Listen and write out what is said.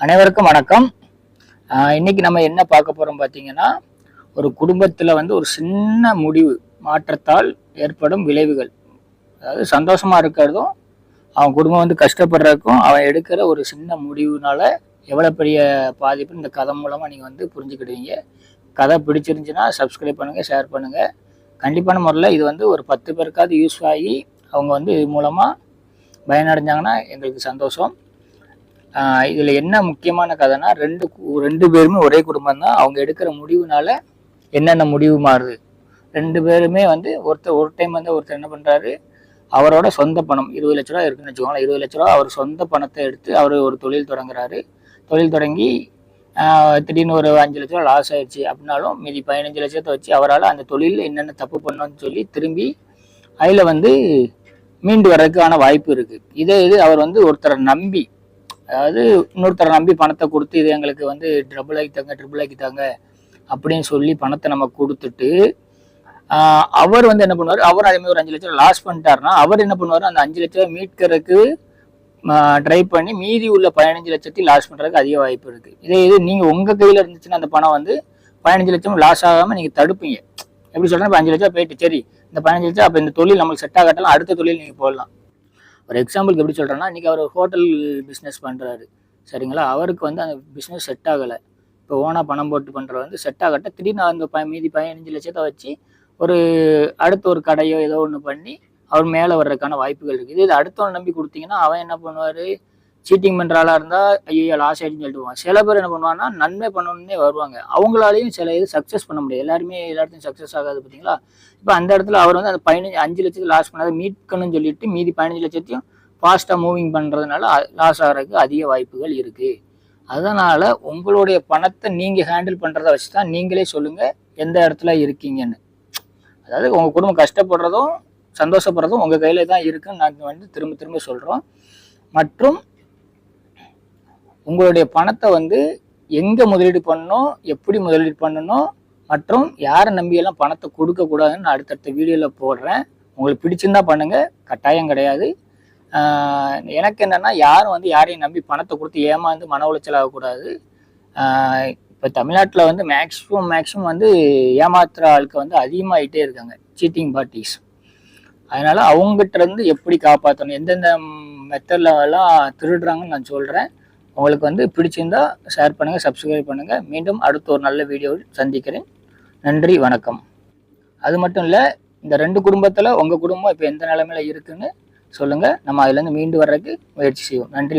அனைவருக்கும் வணக்கம். இன்னைக்கு நம்ம என்ன பார்க்க போறோம் பார்த்தீங்கன்னா, ஒரு குடும்பத்தில் வந்து ஒரு சின்ன முடிவு மாற்றத்தால் ஏற்படும் விளைவுகள். அதாவது சந்தோஷமா இருக்கிறதும், அவன் குடும்பம் வந்து கஷ்டப்படுறதுக்கும், அவன் எடுக்கிற ஒரு சின்ன முடிவுனால எவ்வளோ பெரிய பாதிப்பு இந்த கதை மூலமாக நீங்கள் வந்து புரிஞ்சுக்கிடுவீங்க. கதை பிடிச்சிருந்துச்சுன்னா சப்ஸ்கிரைப் பண்ணுங்கள், ஷேர் பண்ணுங்கள். கண்டிப்பான முறையில் இது வந்து ஒரு 10 பேருக்காவது யூஸ் ஆகி அவங்க வந்து இது மூலமாக பயனடைஞ்சாங்கன்னா எங்களுக்கு சந்தோஷம். இதில் என்ன முக்கியமான கதைனா, ரெண்டு பேருமே ஒரே குடும்பம் தான். அவங்க எடுக்கிற முடிவுனால என்னென்ன முடிவு மாறுது. 2 பேருமே வந்து ஒரு டைம் வந்து ஒருத்தர் என்ன பண்ணுறாரு, அவரோட சொந்த பணம் 20 லட்ச ரூபா இருக்குன்னு வச்சுக்கோங்களேன். 20 லட்ச ரூபா அவர் சொந்த பணத்தை எடுத்து அவர் ஒரு தொழில் தொடங்குறாரு. தொழில் தொடங்கி திடீர்னு ஒரு 5 லட்ச ரூபா லாஸ் ஆயிடுச்சு அப்படின்னாலும் மீதி 15 லட்சத்தை வச்சு அவரால் அந்த தொழிலில் என்னென்ன தப்பு பண்ணோன்னு சொல்லி திரும்பி அதில் வந்து மீண்டு வர்றதுக்கான வாய்ப்பு இருக்குது. இது அவர் வந்து ஒருத்தரை நம்பி, அதாவது இன்னொருத்தரை நம்பி பணத்தை கொடுத்து இது எங்களுக்கு வந்து ட்ரிபிள் ஆக்கித்தாங்க அப்படின்னு சொல்லி பணத்தை நம்ம கொடுத்துட்டு, அவர் வந்து என்ன பண்ணுவார், அவர் அதே மாதிரி ஒரு 5 லட்சம் லாஸ் பண்ணிட்டாருன்னா அவர் என்ன பண்ணுவார், அந்த 5 லட்சம் மீட்கிறதுக்கு ட்ரை பண்ணி மீதி உள்ள 15 லட்சத்தையும் லாஸ் பண்ணுறதுக்கு அதிக வாய்ப்பு இருக்குது. இது நீங்கள் உங்கள் கையில் இருந்துச்சுன்னா அந்த பணம் வந்து 15 லட்சம் லாஸ் ஆகாமல் நீங்கள் தடுப்பீங்க. எப்படி சொல்கிறேன், இப்போ 5 லட்சம் போயிட்டு சரி இந்த 15 லட்சம் அப்போ இந்த தொழில் நம்மளுக்கு செட் ஆகட்டலாம், அடுத்த தொழில் நீங்கள் போடலாம். ஒரு எக்ஸாம்பிளுக்கு எப்படி சொல்கிறேன்னா, இன்றைக்கி அவர் ஹோட்டல் பிஸ்னஸ் பண்ணுறாரு சரிங்களா. அவருக்கு வந்து அந்த பிஸ்னஸ் செட் ஆகலை. இப்போ ஓனாக பணம் போட்டு பண்ணுறது வந்து செட் ஆகட்ட திடீர்னு அந்த மீதி 15 லட்சத்தை வச்சு ஒரு அடுத்த ஒரு கடையோ ஏதோ ஒன்று பண்ணி அவர் மேலே வர்றதுக்கான வாய்ப்புகள் இருக்குது. இது அடுத்தவனை நம்பி கொடுத்தீங்கன்னா அவன் என்ன பண்ணுவார், சீட்டிங் பண்ணுற ஆளாக இருந்தால் ஐயோ லாஸ் ஆகிடுன்னு சொல்லிட்டு போவான். சில பேர் என்ன பண்ணுவாங்கன்னா நன்மை பண்ணணுன்னே வருவாங்க. அவங்களாலையும் சில இது சக்ஸஸ் பண்ண முடியாது. எல்லாத்தையும் சக்ஸஸ் ஆகாது பார்த்தீங்களா. இப்போ அந்த இடத்துல அவர் வந்து அந்த 5 லட்சத்துக்கு லாஸ் பண்ணாத மீட்கணும்னு சொல்லிட்டு மீதி 15 லட்சத்தையும் ஃபாஸ்ட்டாக மூவிங் பண்ணுறதுனால லாஸ் ஆகிறதுக்கு அதிக வாய்ப்புகள் இருக்குது. அதனால் உங்களுடைய பணத்தை நீங்கள் ஹேண்டில் பண்ணுறத வச்சு தான் நீங்களே சொல்லுங்கள் எந்த இடத்துல இருக்கீங்கன்னு. அதாவது உங்கள் குடும்பம் கஷ்டப்படுறதும் சந்தோஷப்படுறதும் உங்கள் கையில் தான் இருக்குன்னு நாங்கள் வந்து திரும்ப திரும்ப சொல்கிறோம். மற்றும் உங்களுடைய பணத்தை வந்து எங்கே முதலீடு பண்ணணும், எப்படி முதலீடு பண்ணணும், மற்றும் யாரை நம்பியெல்லாம் பணத்தை கொடுக்கக்கூடாதுன்னு நான் அடுத்தடுத்த வீடியோவில் போடுறேன். உங்களுக்கு பிடிச்சிருந்தா பண்ணுங்கள், கட்டாயம் கிடையாது. எனக்கு என்னென்னா, யாரும் வந்து யாரையும் நம்பி பணத்தை கொடுத்து ஏமாந்து மன உளைச்சல் ஆகக்கூடாது. இப்போ தமிழ்நாட்டில் வந்து மேக்ஸிமம் வந்து ஏமாத்துற ஆளுக்கு வந்து அதிகமாகிட்டே இருக்காங்க, சீட்டிங் பார்ட்டிஸ். அதனால் அவங்ககிட்ட இருந்து எப்படி காப்பாற்றணும், எந்தெந்த மெத்தட்லலாம் திருடுறாங்கன்னு நான் சொல்கிறேன். உங்களுக்கு வந்து பிடிச்சிருந்தா ஷேர் பண்ணுங்கள், சப்ஸ்கிரைப் பண்ணுங்கள். மீண்டும் அடுத்த ஒரு நல்ல வீடியோவில் சந்திக்கிறேன். நன்றி, வணக்கம். அது மட்டும் இல்லை, இந்த 2 குடும்பத்தில் உங்கள் குடும்பம் இப்போ எந்த நிலைமையில் இருக்குன்னு சொல்லுங்கள். நம்ம அதுலேருந்து மீண்டு வர்றதுக்கு முயற்சி செய்வோம். நன்றி.